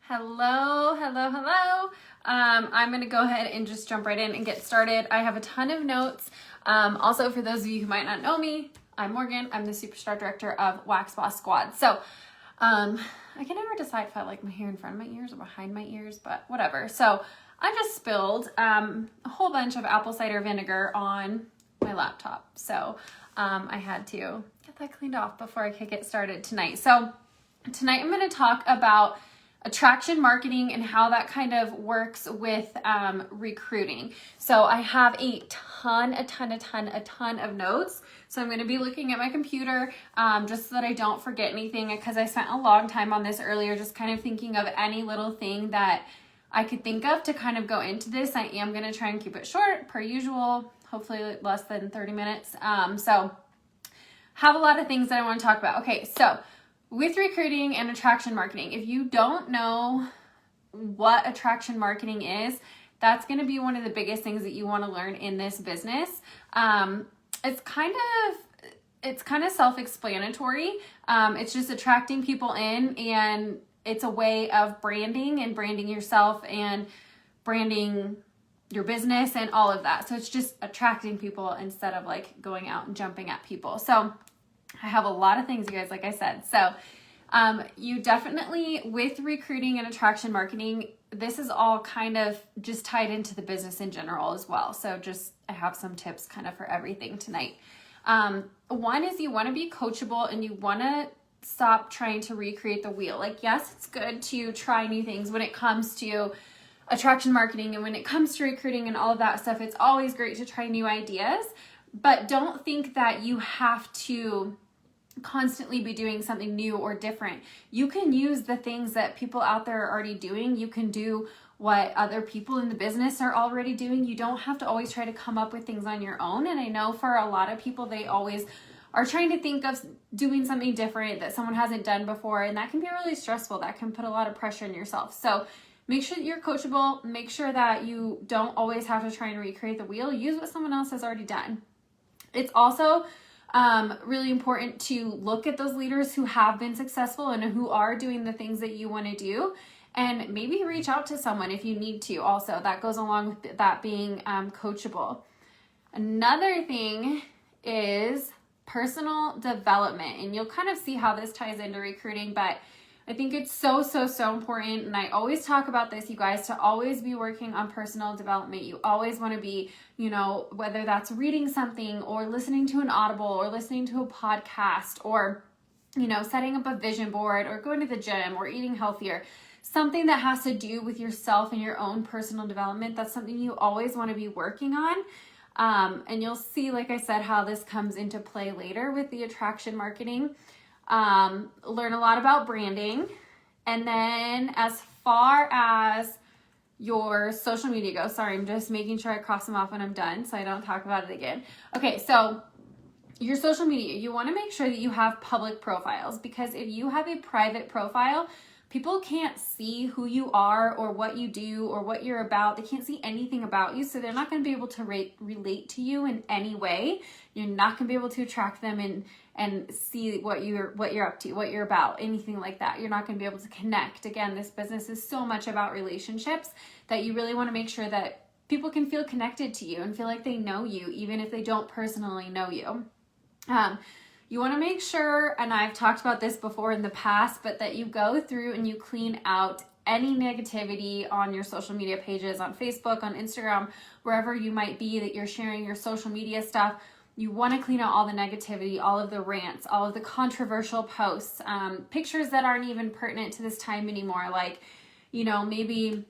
Hello. I'm going to go ahead and just jump right in and get started. I have a ton of notes. Also, for those of you who might not know me, I'm Morgan. I'm the Superstar Director of Wax Boss Squad. So I can never decide if I like my hair in front of my ears or behind my ears, but whatever. So I just spilled a whole bunch of apple cider vinegar on my laptop. So I had to get that cleaned off before I could get started tonight. So tonight I'm going to talk about attraction marketing and how that kind of works with recruiting. So I have a ton of notes. So I'm going to be looking at my computer just so that I don't forget anything, because I spent a long time on this earlier, just kind of thinking of any little thing that I could think of to kind of go into this. I am going to try and keep it short per usual, hopefully less than 30 minutes. So have a lot of things that I want to talk about. Okay, so with recruiting and attraction marketing, if you don't know what attraction marketing is, that's going to be one of the biggest things that you want to learn in this business. It's kind of self-explanatory. It's just attracting people in, and it's a way of branding and branding yourself and branding your business and all of that. So it's just attracting people instead of like going out and jumping at people. So I have a lot of things, you guys, like I said. So you definitely, with recruiting and attraction marketing, this is all kind of just tied into the business in general as well. So I have some tips kind of for everything tonight. One is you want to be coachable and you want to stop trying to recreate the wheel. Like, yes, it's good to try new things when it comes to attraction marketing and when it comes to recruiting and all of that stuff. It's always great to try new ideas, but don't think that you have to constantly be doing something new or different. You can use the things that people out there are already doing. You can do what other people in the business are already doing. You don't have to always try to come up with things on your own. And I know for a lot of people, they always are trying to think of doing something different that someone hasn't done before. And that can be really stressful. That can put a lot of pressure on yourself. So make sure that you're coachable. Make sure that you don't always have to try and recreate the wheel. Use what someone else has already done. It's also really important to look at those leaders who have been successful and who are doing the things that you want to do, and maybe reach out to someone if you need to. Also, that goes along with that being coachable. Another thing is personal development, and you'll kind of see how this ties into recruiting, but I think it's so important, and I always talk about this, you guys, to always be working on personal development. You always want to be, whether that's reading something or listening to an Audible or listening to a podcast or, setting up a vision board or going to the gym or eating healthier, something that has to do with yourself and your own personal development. That's something you always want to be working on. And you'll see, like I said, how this comes into play later with the attraction marketing. Learn a lot about branding. And then as far as your social media goes, sorry, I'm just making sure I cross them off when I'm done so I don't talk about it again. Okay, so your social media, you want to make sure that you have public profiles, because if you have a private profile, people can't see who you are or what you do or what you're about. They can't see anything about you, so they're not going to be able to relate to you in any way. You're not going to be able to attract them and see what you're up to, what you're about, anything like that. You're not going to be able to connect. Again, this business is so much about relationships that you really want to make sure that people can feel connected to you and feel like they know you, even if they don't personally know you. You want to make sure, and I've talked about this before in the past, but that you go through and you clean out any negativity on your social media pages, on Facebook, on Instagram, wherever you might be that you're sharing your social media stuff. You want to clean out all the negativity, all of the rants, all of the controversial posts, pictures that aren't even pertinent to this time anymore. Like, maybe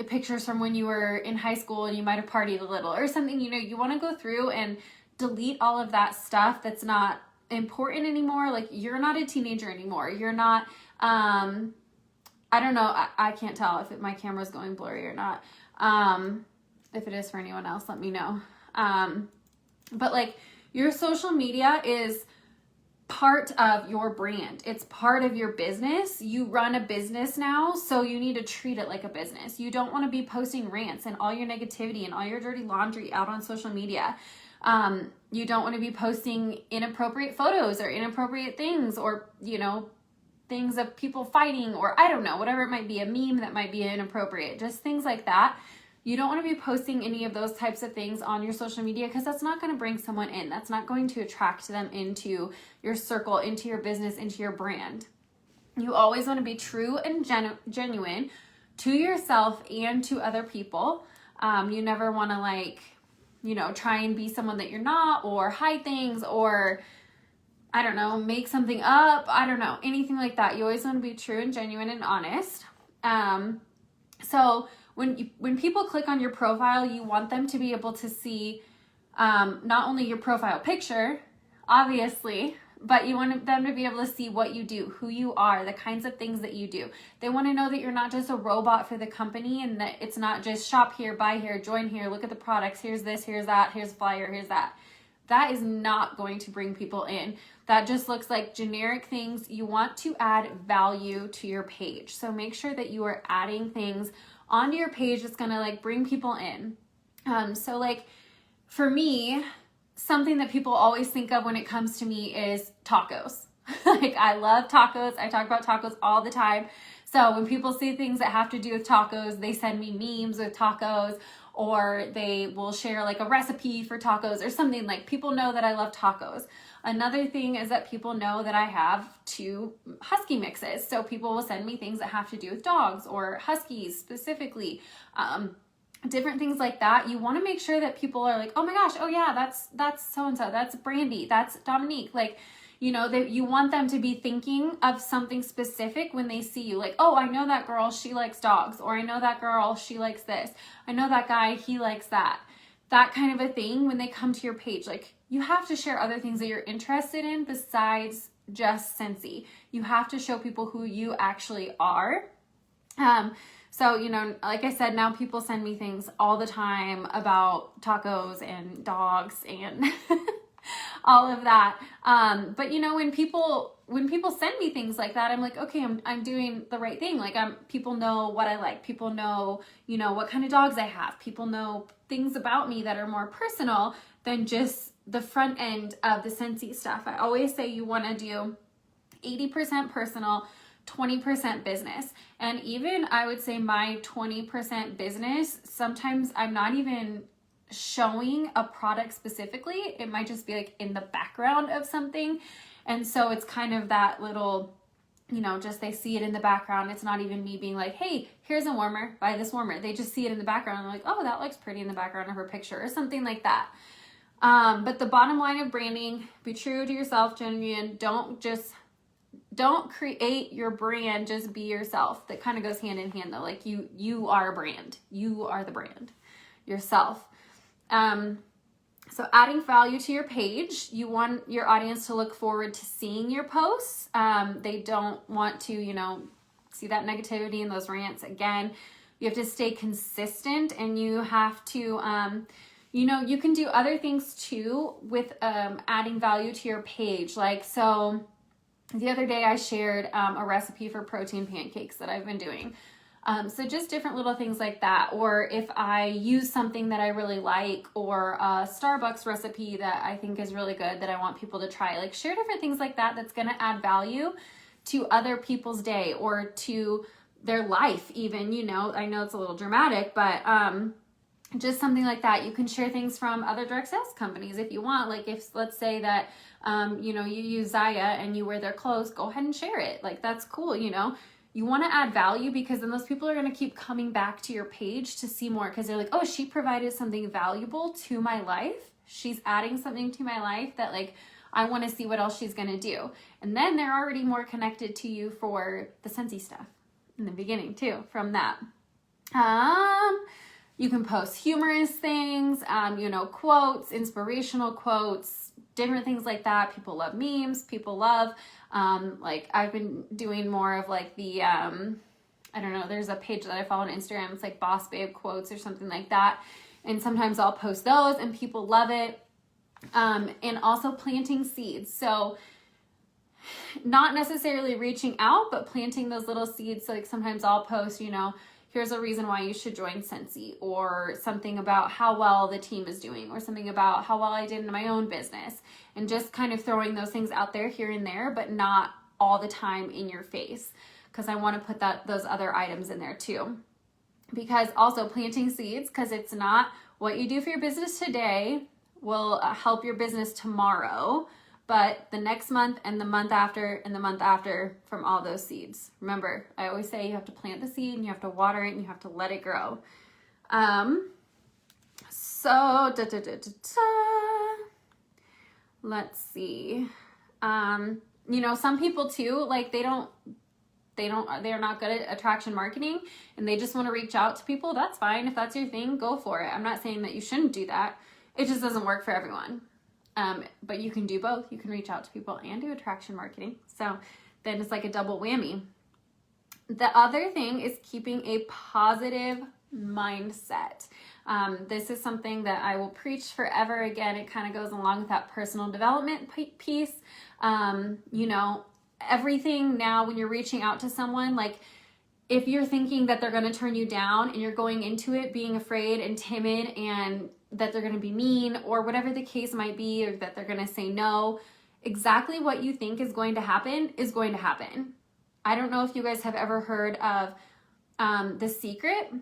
pictures from when you were in high school and you might have partied a little or something. You want to go through and delete all of that stuff that's not important anymore. Like, you're not a teenager anymore. You're not, I don't know. I can't tell if my camera's going blurry or not. If it is for anyone else, let me know. But like, your social media is part of your brand. It's part of your business. You run a business now, so you need to treat it like a business. You don't want to be posting rants and all your negativity and all your dirty laundry out on social media. You don't want to be posting inappropriate photos or inappropriate things or, things of people fighting, or I don't know, whatever it might be, a meme that might be inappropriate, just things like that. You don't want to be posting any of those types of things on your social media, because that's not going to bring someone in. That's not going to attract them into your circle, into your business, into your brand. You always want to be true and genuine to yourself and to other people. You never want to, like, you know, try and be someone that you're not, or hide things, or I don't know, make something up. I don't know, anything like that. You always want to be true and genuine and honest. So when people click on your profile, you want them to be able to see not only your profile picture, obviously, but you want them to be able to see what you do, who you are, the kinds of things that you do. They want to know that you're not just a robot for the company, and that it's not just shop here, buy here, join here, look at the products, here's this, here's that, here's a flyer, here's that. That is not going to bring people in. That just looks like generic things. You want to add value to your page. So make sure that you are adding things onto your page that's going to, like, bring people in. So, like, for me, something that people always think of when it comes to me is tacos. Like, I love tacos. I talk about tacos all the time. So when people see things that have to do with tacos, they send me memes with tacos, or they will share like a recipe for tacos or something. Like, people know that I love tacos. Another thing is that people know that I have 2 husky mixes. So people will send me things that have to do with dogs or huskies specifically. Different things like that. You want to make sure that people are like, oh my gosh, oh yeah, that's so-and-so, that's Brandy, that's Dominique. Like, you know, that you want them to be thinking of something specific when they see you. Like, oh, I know that girl, she likes dogs, or I know that girl, she likes this. I know that guy, he likes that. That kind of a thing when they come to your page. Like, you have to share other things that you're interested in besides just Scentsy. You have to show people who you actually are. So, you know, like I said, now people send me things all the time about tacos and dogs and all of that. But you know, when people send me things like that, I'm like, okay, I'm doing the right thing. Like, people know what I like. People know, you know, what kind of dogs I have. People know things about me that are more personal than just the front end of the Scentsy stuff. I always say you want to do 80% personal, 20% business. And even I would say my 20% business, sometimes I'm not even showing a product specifically. It might just be like in the background of something. And so it's kind of that little, you know, just they see it in the background. It's not even me being like, hey, here's a warmer, buy this warmer. They just see it in the background and they're like, oh, that looks pretty in the background of her picture, or something like that. But the bottom line of branding, be true to yourself, genuine. Don't create your brand, just be yourself. That kind of goes hand in hand though. Like, you are a brand. You are the brand yourself. So adding value to your page, you want your audience to look forward to seeing your posts. They don't want to, you know, see that negativity and those rants again. You have to stay consistent, and you have to, you know, you can do other things too with adding value to your page. Like, so the other day I shared a recipe for protein pancakes that I've been doing. So just different little things like that. Or if I use something that I really like, or a Starbucks recipe that I think is really good that I want people to try, like, share different things like that that's going to add value to other people's day or to their life even, you know. I know it's a little dramatic, but just something like that. You can share things from other direct sales companies if you want. Like, if let's say that you know, you use Zaya and you wear their clothes, go ahead and share it. Like, that's cool, you know. You want to add value, because then those people are going to keep coming back to your page to see more, because they're like, oh, she provided something valuable to my life. She's adding something to my life that, like, I want to see what else she's going to do. And then they're already more connected to you for the Scentsy stuff in the beginning too, from that. You can post humorous things, you know, quotes, inspirational quotes, different things like that. People love memes. People love, like, I've been doing more of like the, I don't know, there's a page that I follow on Instagram. It's like Boss Babe quotes or something like that. And sometimes I'll post those and people love it. And also planting seeds. So not necessarily reaching out, but planting those little seeds. So, like, sometimes I'll post, you know, here's a reason why you should join Scentsy, or something about how well the team is doing, or something about how well I did in my own business, and just kind of throwing those things out there here and there, but not all the time in your face, because I want to put those other items in there too. Because also planting seeds, because it's not what you do for your business today will help your business tomorrow, but the next month and the month after and the month after from all those seeds. Remember, I always say you have to plant the seed and you have to water it and you have to let it grow. Let's see. You know, some people too, like they're not good at attraction marketing and they just want to reach out to people. That's fine. If that's your thing, go for it. I'm not saying that you shouldn't do that. It just doesn't work for everyone. But you can do both. You can reach out to people and do attraction marketing. So then it's like a double whammy. The other thing is keeping a positive mindset. This is something that I will preach forever. Again, it kind of goes along with that personal development piece. You know, everything now when you're reaching out to someone, like if you're thinking that they're going to turn you down and you're going into it being afraid and timid and that they're going to be mean or whatever the case might be, or that they're going to say no, exactly what you think is going to happen is going to happen. I don't know if you guys have ever heard of The Secret.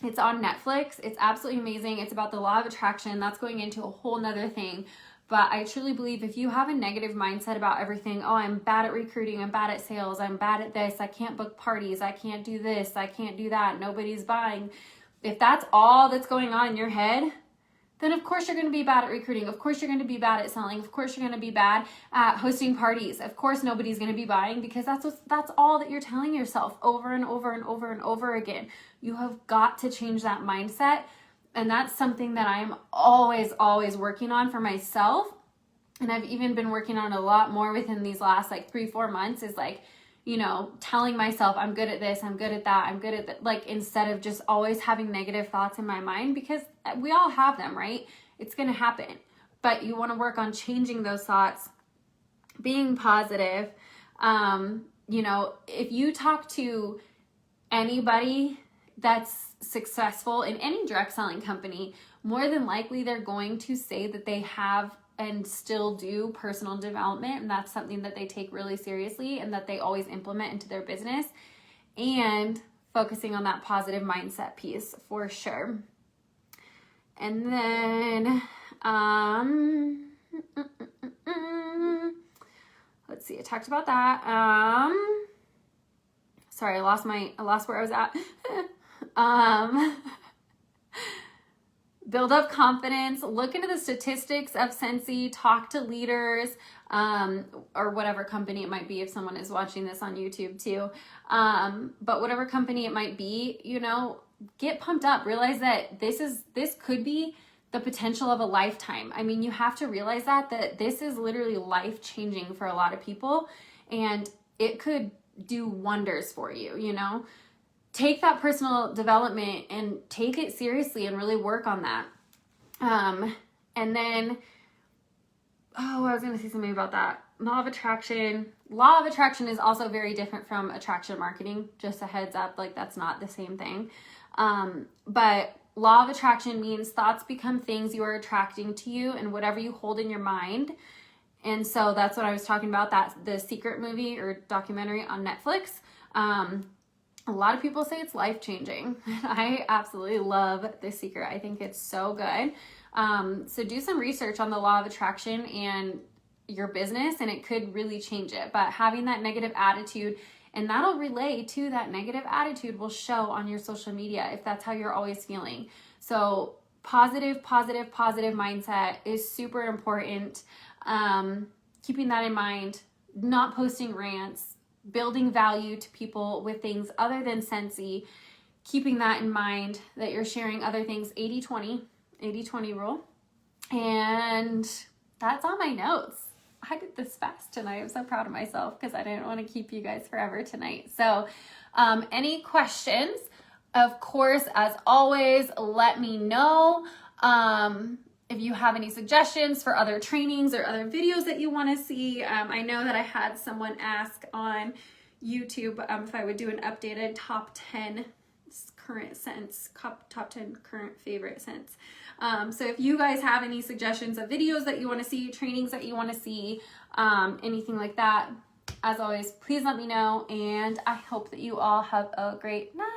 It's on Netflix. It's absolutely amazing. It's about the law of attraction. That's going into a whole nother thing. But I truly believe if you have a negative mindset about everything, oh, I'm bad at recruiting, I'm bad at sales, I'm bad at this, I can't book parties, I can't do this, I can't do that, nobody's buying. If that's all that's going on in your head, then of course you're going to be bad at recruiting. Of course you're going to be bad at selling. Of course you're going to be bad at hosting parties. Of course nobody's going to be buying, because that's all that you're telling yourself over and over and over and over again. You have got to change that mindset. And that's something that I'm always working on for myself. And I've even been working on a lot more within these last like 3-4 months, is like, you know, telling myself I'm good at this, I'm good at that, I'm good at that. Like, instead of just always having negative thoughts in my mind, because we all have them, right? It's going to happen. But you want to work on changing those thoughts, being positive. You know, if you talk to anybody that's successful in any direct selling company, more than likely they're going to say that they have and still do personal development, and that's something that they take really seriously and that they always implement into their business, and focusing on that positive mindset piece for sure. And then let's see, I talked about that. Sorry, I lost where I was at. Build up confidence, look into the statistics of Scentsy, talk to leaders, or whatever company it might be if someone is watching this on YouTube too. But whatever company it might be, you know, get pumped up. Realize that this could be the potential of a lifetime. I mean, you have to realize that this is literally life-changing for a lot of people, and it could do wonders for you, you know? Take that personal development and take it seriously and really work on that. And then, I was going to say something about that. Law of attraction. Law of attraction is also very different from attraction marketing. Just a heads up, like that's not the same thing. But law of attraction means thoughts become things you are attracting to you, and whatever you hold in your mind. And so that's what I was talking about, that the Secret movie or documentary on Netflix. A lot of people say it's life-changing. I absolutely love The Secret. I think it's so good. So do some research on the law of attraction and your business, and it could really change it. But having that negative attitude, and that'll relay to that negative attitude, will show on your social media if that's how you're always feeling. So positive mindset is super important. Keeping that in mind, not posting rants, building value to people with things other than Scentsy, keeping that in mind, that you're sharing other things, 80-20 rule. And that's on my notes. I did this fast tonight. I'm so proud of myself because I didn't want to keep you guys forever tonight. So any questions, of course, as always, let me know. If you have any suggestions for other trainings or other videos that you want to see. I know that I had someone ask on YouTube if I would do an updated top 10 current scents, top 10 current favorite scents. So if you guys have any suggestions of videos that you want to see, trainings that you want to see, anything like that, As always, please let me know, and I hope that you all have a great night.